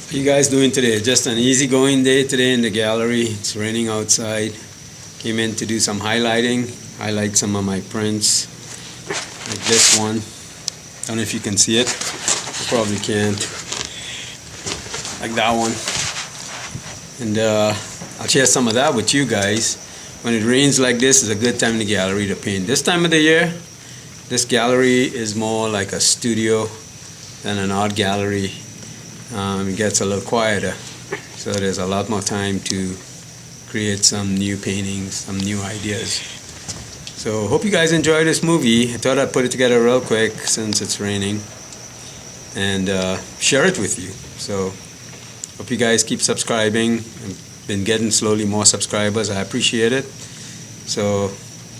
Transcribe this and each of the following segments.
What are you guys doing today? Just an easygoing day today in the gallery. It's raining outside. Came in to do some highlighting. Highlight some of my prints. Like this one. Don't know if you can see it. You probably can't. Like that one. And I'll share some of that with you guys. When it rains like this, it's a good time in the gallery to paint. This time of the year, this gallery is more like a studio than an art gallery. It gets a little quieter, so there's a lot more time to create some new paintings, some new ideas. So hope you guys enjoy this movie. I thought I'd put it together real quick since it's raining and share it with you. So hope you guys keep subscribing. I've been getting slowly more subscribers. I appreciate it. So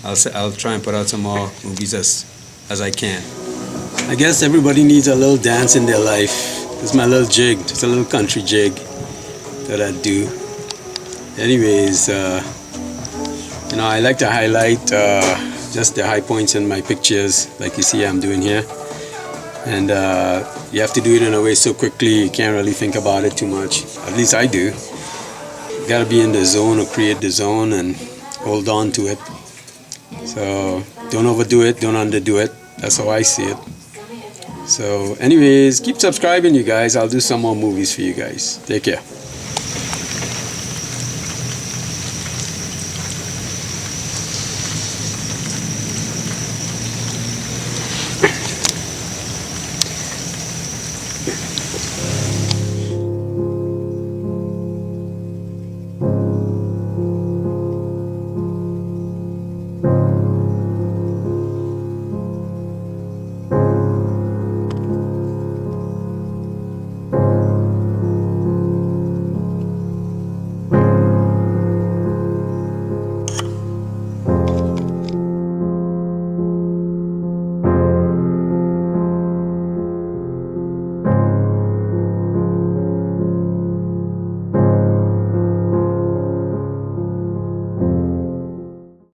I'll try and put out some more movies as I can. I guess everybody needs a little dance in their life. This is my little jig. It's a little country jig that I do. Anyways, I like to highlight just the high points in my pictures, like you see I'm doing here. And you have to do it in a way so quickly you can't really think about it too much. At least I do. You gotta be in the zone or create the zone and hold on to it. So don't overdo it, don't underdo it. That's how I see it. So anyways, keep subscribing, you guys. I'll do some more movies for you guys. Take care.